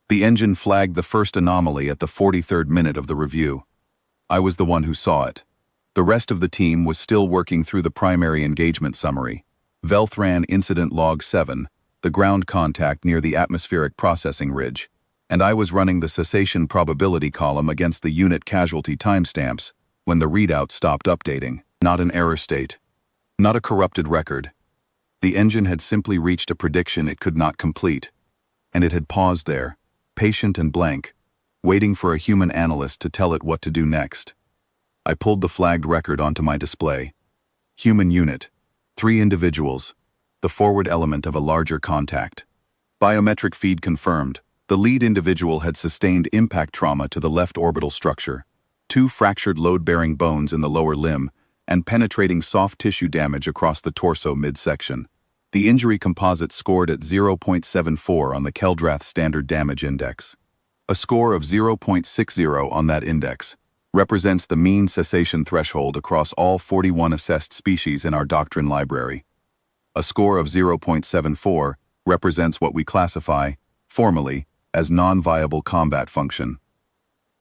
The engine flagged the first anomaly at the 43rd minute of the review. I was the one who saw it. The rest of the team was still working through the primary engagement summary. Velthran Incident Log 7, the ground contact near the atmospheric processing ridge, and I was running the cessation probability column against the unit casualty timestamps when the readout stopped updating. Not an error state. Not a corrupted record. The engine had simply reached a prediction it could not complete, and it had paused there, patient and blank, waiting for a human analyst to tell it what to do next. I pulled the flagged record onto my display. Human unit. 3 individuals. The forward element of a larger contact. Biometric feed confirmed. The lead individual had sustained impact trauma to the left orbital structure, 2 fractured load-bearing bones in the lower limb, and penetrating soft tissue damage across the torso midsection. The injury composite scored at 0.74 on the Keldrath Standard Damage Index. A score of 0.60 on that index represents the mean cessation threshold across all 41 assessed species in our doctrine library. A score of 0.74 represents what we classify, formally, as non-viable combat function.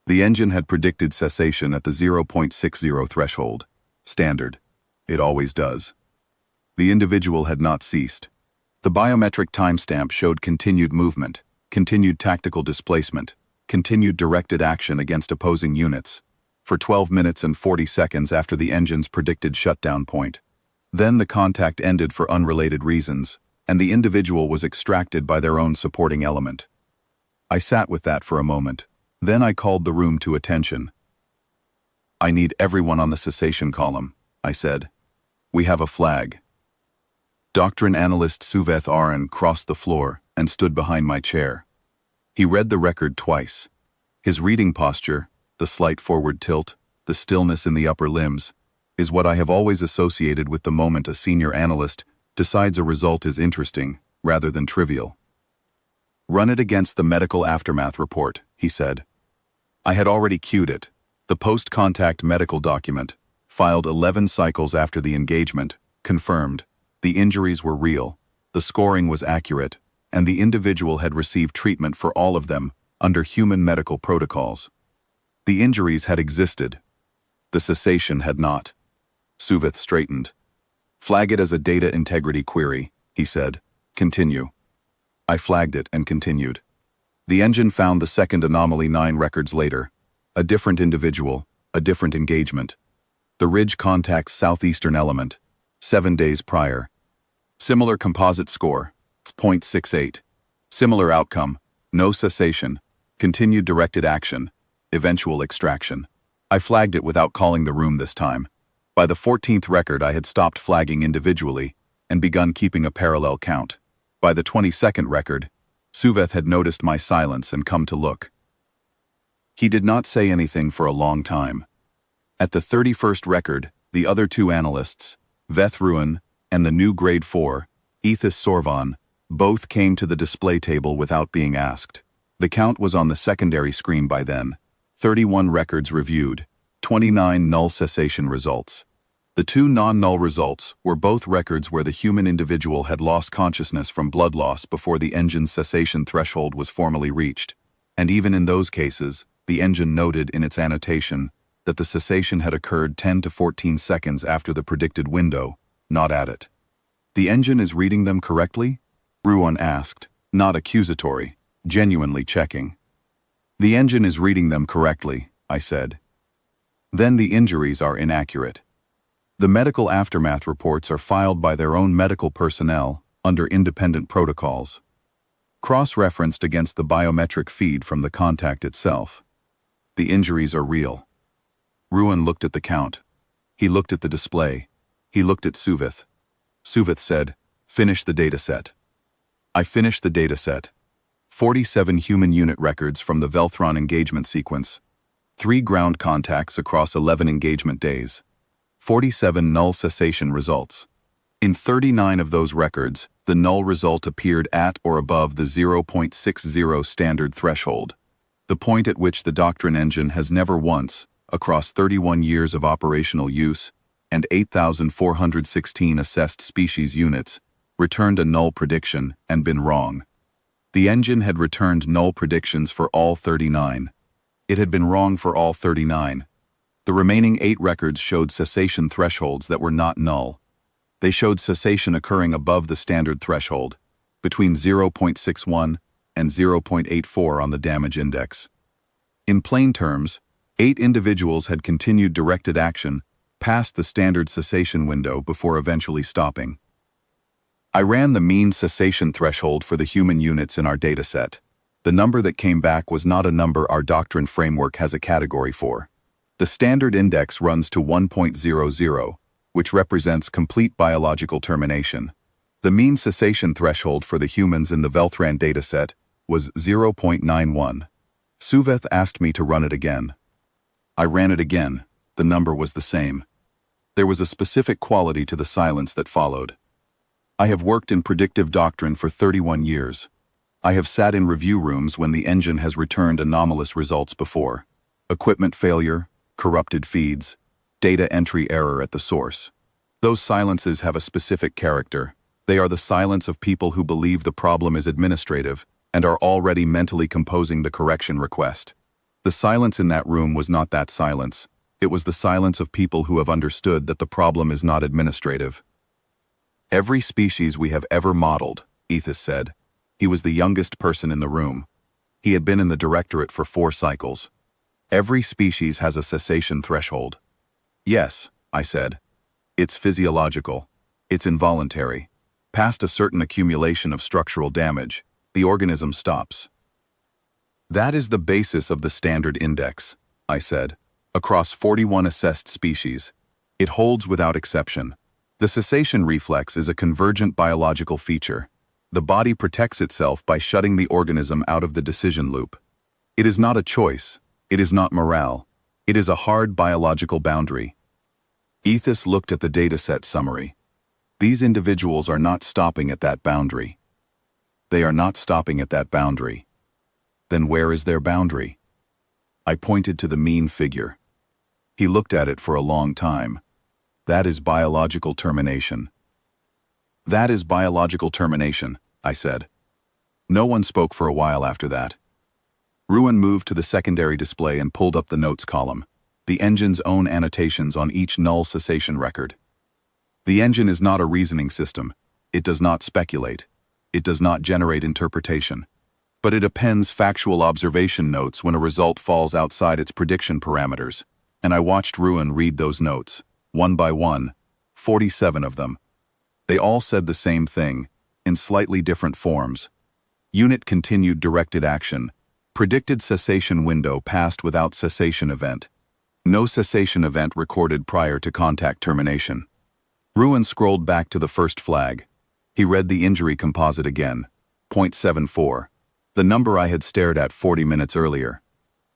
The engine had predicted cessation at the 0.60 threshold. Standard. It always does. The individual had not ceased. The biometric timestamp showed continued movement, continued tactical displacement, continued directed action against opposing units, for 12 minutes and 40 seconds after the engine's predicted shutdown point. Then the contact ended for unrelated reasons, and the individual was extracted by their own supporting element. I sat with that for a moment. Then I called the room to attention. "I need everyone on the cessation column," I said. "We have a flag." Doctrine analyst Velthran crossed the floor and stood behind my chair. He read the record twice. His reading posture, the slight forward tilt, the stillness in the upper limbs, is what I have always associated with the moment a senior analyst decides a result is interesting rather than trivial. "Run it against the medical aftermath report," he said. I had already queued it. The post-contact medical document, filed 11 cycles after the engagement, confirmed the injuries were real, the scoring was accurate, and the individual had received treatment for all of them under human medical protocols. The injuries had existed. The cessation had not. Suveth straightened. "Flag it as a data integrity query," he said. "Continue." I flagged it and continued. The engine found the second anomaly 9 records later. A different individual, a different engagement. The ridge contact's southeastern element, 7 days prior. Similar composite score, 0.68. Similar outcome, no cessation, continued directed action, eventual extraction. I flagged it without calling the room this time. By the 14th record I had stopped flagging individually and begun keeping a parallel count. By the 22nd record, Suveth had noticed my silence and come to look. He did not say anything for a long time. At the 31st record, the other 2 analysts, Velthran and the new Grade 4, Ethis Sorvan, both came to the display table without being asked. The count was on the secondary screen by then. 31 records reviewed, 29 null cessation results. The 2 non-null results were both records where the human individual had lost consciousness from blood loss before the engine's cessation threshold was formally reached, and even in those cases, the engine noted in its annotation that the cessation had occurred 10 to 14 seconds after the predicted window, not at it. "The engine is reading them correctly?" Ruan asked, not accusatory, genuinely checking. "The engine is reading them correctly," I said. "Then the injuries are inaccurate. The medical aftermath reports are filed by their own medical personnel under independent protocols, cross-referenced against the biometric feed from the contact itself. The injuries are real." Ruan looked at the count. He looked at the display. He looked at Suveth. Suveth said, "Finish the dataset." I finished the dataset. 47 human unit records from the Velthran engagement sequence. 3 ground contacts across 11 engagement days. 47 null cessation results. In 39 of those records, the null result appeared at or above the 0.60 standard threshold, the point at which the doctrine engine has never once, across 31 years of operational use and 8,416 assessed species units, returned a null prediction and been wrong. The engine had returned null predictions for all 39. It had been wrong for all 39. The remaining 8 records showed cessation thresholds that were not null. They showed cessation occurring above the standard threshold, between 0.61 and 0.84 on the damage index. In plain terms, 8 individuals had continued directed action past the standard cessation window before eventually stopping. I ran the mean cessation threshold for the human units in our dataset. The number that came back was not a number our doctrine framework has a category for. The standard index runs to 1.00, which represents complete biological termination. The mean cessation threshold for the humans in the Velthran dataset was 0.91. Suveth asked me to run it again. I ran it again. The number was the same. There was a specific quality to the silence that followed. I have worked in predictive doctrine for 31 years. I have sat in review rooms when the engine has returned anomalous results before. Equipment failure, corrupted feeds, data entry error at the source. Those silences have a specific character. They are the silence of people who believe the problem is administrative and are already mentally composing the correction request. The silence in that room was not that silence. It was the silence of people who have understood that the problem is not administrative. Every species we have ever modeled, Ethos said. He was the youngest person in the room. He had been in the directorate for 4 cycles. Every species has a cessation threshold. Yes, I said. It's physiological. It's involuntary. Past a certain accumulation of structural damage, the organism stops. That is the basis of the standard index, I said. Across 41 assessed species, it holds without exception. The cessation reflex is a convergent biological feature. The body protects itself by shutting the organism out of the decision loop. It is not a choice. It is not morale. It is a hard biological boundary. Ethos looked at the dataset summary. These individuals are not stopping at that boundary. They are not stopping at that boundary. Then where is their boundary? I pointed to the mean figure. He looked at it for a long time. That is biological termination. That is biological termination, I said. No one spoke for a while after that. Ruin moved to the secondary display and pulled up the notes column, the engine's own annotations on each null cessation record. The engine is not a reasoning system. It does not speculate. It does not generate interpretation. But it appends factual observation notes when a result falls outside its prediction parameters, and I watched Ruin read those notes, one by one, 47 of them. They all said the same thing, in slightly different forms. Unit continued directed action. Predicted cessation window passed without cessation event. No cessation event recorded prior to contact termination. Ruin scrolled back to the first flag. He read the injury composite again, 0.74, the number I had stared at 40 minutes earlier.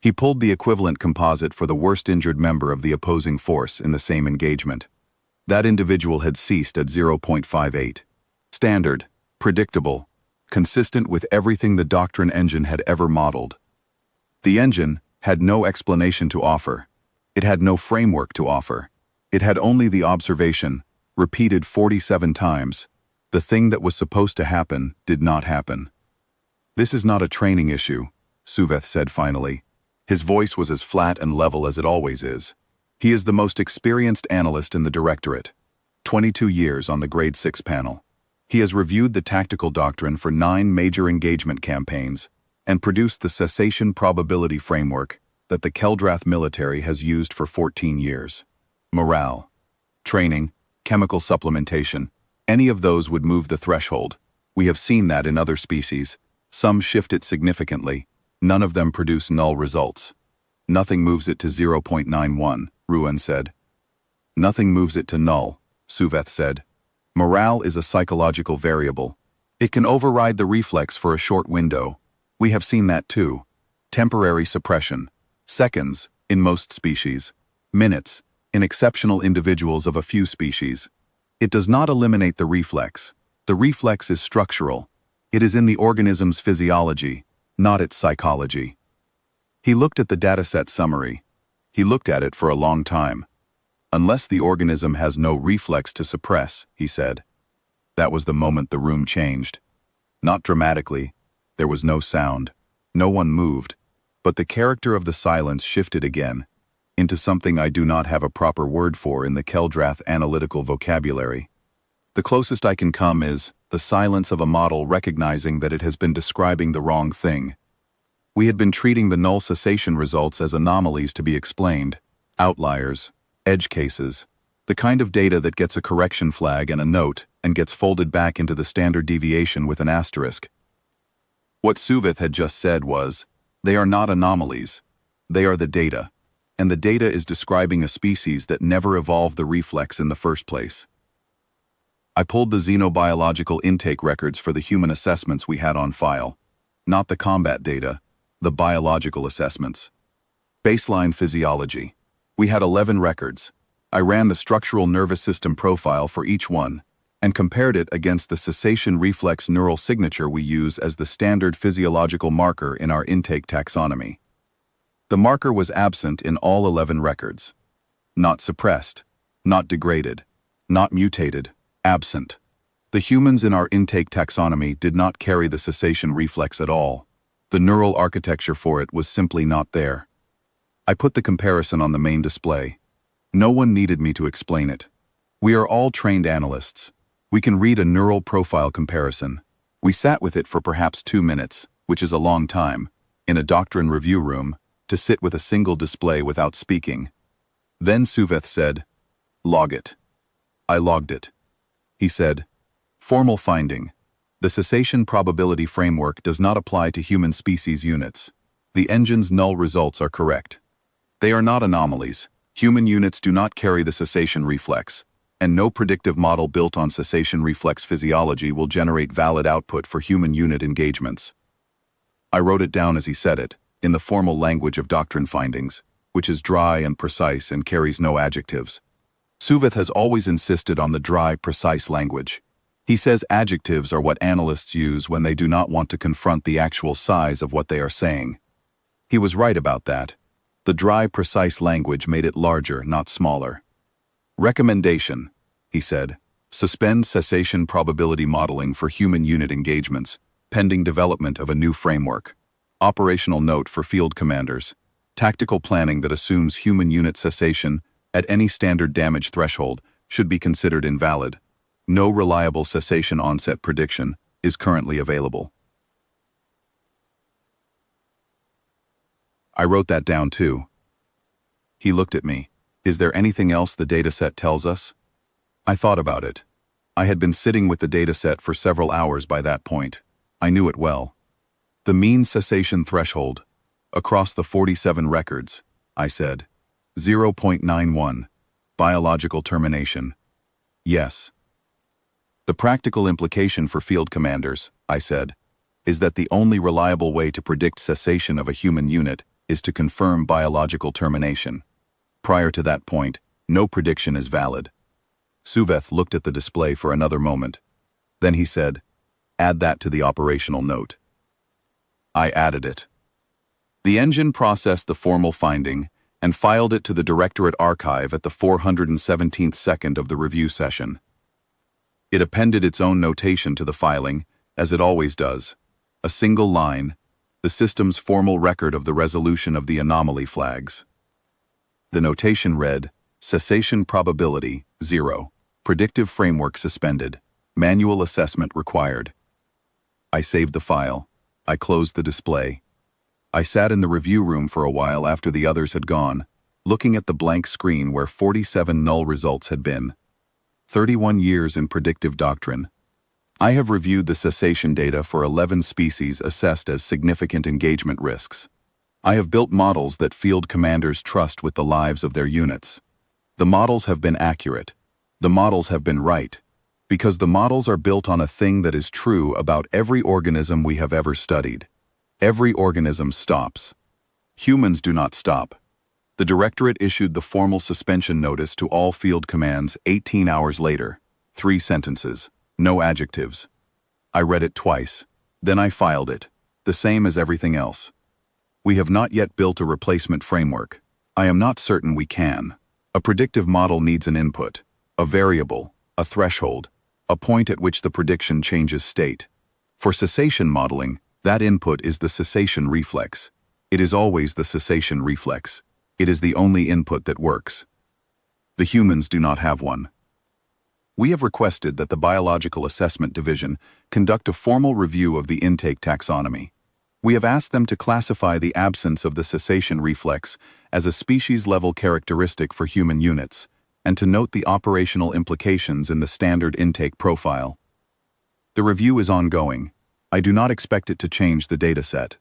He pulled the equivalent composite for the worst injured member of the opposing force in the same engagement. That individual had ceased at 0.58. Standard, predictable, consistent with everything the doctrine engine had ever modeled. The engine had no explanation to offer. It had no framework to offer. It had only the observation, repeated 47 times. The thing that was supposed to happen did not happen. This is not a training issue, Suveth said finally. His voice was as flat and level as it always is. He is the most experienced analyst in the directorate. 22 years on the Grade 6 panel. He has reviewed the tactical doctrine for 9 major engagement campaigns and produced the cessation probability framework that the Keldrath military has used for 14 years. Morale, training, chemical supplementation, any of those would move the threshold. We have seen that in other species. Some shift it significantly. None of them produce null results. Nothing moves it to 0.91, Ruin said. Nothing moves it to null, Suveth said. Morale is a psychological variable. It can override the reflex for a short window. We have seen that too. Temporary suppression. Seconds, in most species. Minutes, in exceptional individuals of a few species. It does not eliminate the reflex. The reflex is structural. It is in the organism's physiology, not its psychology. He looked at the dataset summary. He looked at it for a long time. Unless the organism has no reflex to suppress, he said. That was the moment the room changed. Not dramatically. There was no sound. No one moved. But the character of the silence shifted again, into something I do not have a proper word for in the Keldrath analytical vocabulary. The closest I can come is the silence of a model recognizing that it has been describing the wrong thing. We had been treating the null cessation results as anomalies to be explained, outliers, edge cases, the kind of data that gets a correction flag and a note and gets folded back into the standard deviation with an asterisk. What Suvith had just said was, they are not anomalies, they are the data, and the data is describing a species that never evolved the reflex in the first place. I pulled the xenobiological intake records for the human assessments we had on file, not the combat data, the biological assessments. Baseline physiology. We had 11 records. I ran the structural nervous system profile for each one and compared it against the cessation reflex neural signature we use as the standard physiological marker in our intake taxonomy. The marker was absent in all 11 records. Not suppressed, not degraded, not mutated, absent. The humans in our intake taxonomy did not carry the cessation reflex at all. The neural architecture for it was simply not there. I put the comparison on the main display. No one needed me to explain it. We are all trained analysts. We can read a neural profile comparison. We sat with it for perhaps 2 minutes, which is a long time, in a doctrine review room, to sit with a single display without speaking. Then Suvith said, "Log it." I logged it. He said, "Formal finding. The cessation probability framework does not apply to human species units. The engine's null results are correct. They are not anomalies. Human units do not carry the cessation reflex, and no predictive model built on cessation reflex physiology will generate valid output for human unit engagements." I wrote it down as he said it, in the formal language of doctrine findings, which is dry and precise and carries no adjectives. Suvith has always insisted on the dry, precise language. He says adjectives are what analysts use when they do not want to confront the actual size of what they are saying. He was right about that. The dry, precise language made it larger, not smaller. Recommendation, he said, suspend cessation probability modeling for human unit engagements, pending development of a new framework. Operational note for field commanders. Tactical planning that assumes human unit cessation at any standard damage threshold should be considered invalid. No reliable cessation onset prediction is currently available. I wrote that down too. He looked at me. Is there anything else the dataset tells us? I thought about it. I had been sitting with the dataset for several hours by that point. I knew it well. The mean cessation threshold, across the 47 records, I said. 0.91. Biological termination. Yes. The practical implication for field commanders, I said, is that the only reliable way to predict cessation of a human unit is to confirm biological termination. Prior to that point, no prediction is valid. Suvith looked at the display for another moment. Then he said, "Add that to the operational note." I added it. The engine processed the formal finding and filed it to the Directorate Archive at the 417th second of the review session. It appended its own notation to the filing, as it always does. A single line, the system's formal record of the resolution of the anomaly flags. The notation read, cessation probability, 0. Predictive framework suspended. Manual assessment required. I saved the file. I closed the display. I sat in the review room for a while after the others had gone, looking at the blank screen where 47 null results had been. 31 years in predictive doctrine. I have reviewed the cessation data for 11 species assessed as significant engagement risks. I have built models that field commanders trust with the lives of their units. The models have been accurate. The models have been right. Because the models are built on a thing that is true about every organism we have ever studied. Every organism stops. Humans do not stop. The Directorate issued the formal suspension notice to all field commands 18 hours later. 3 sentences. No adjectives. I read it twice. Then I filed it. The same as everything else. We have not yet built a replacement framework. I am not certain we can. A predictive model needs an input, a variable, a threshold, a point at which the prediction changes state. For cessation modeling, That input is the cessation reflex. It is always the cessation reflex. It is the only input that works. The humans do not have one. We have requested that the Biological Assessment Division conduct a formal review of the intake taxonomy. We have asked them to classify the absence of the cessation reflex as a species-level characteristic for human units, and to note the operational implications in the standard intake profile. The review is ongoing. I do not expect it to change the dataset.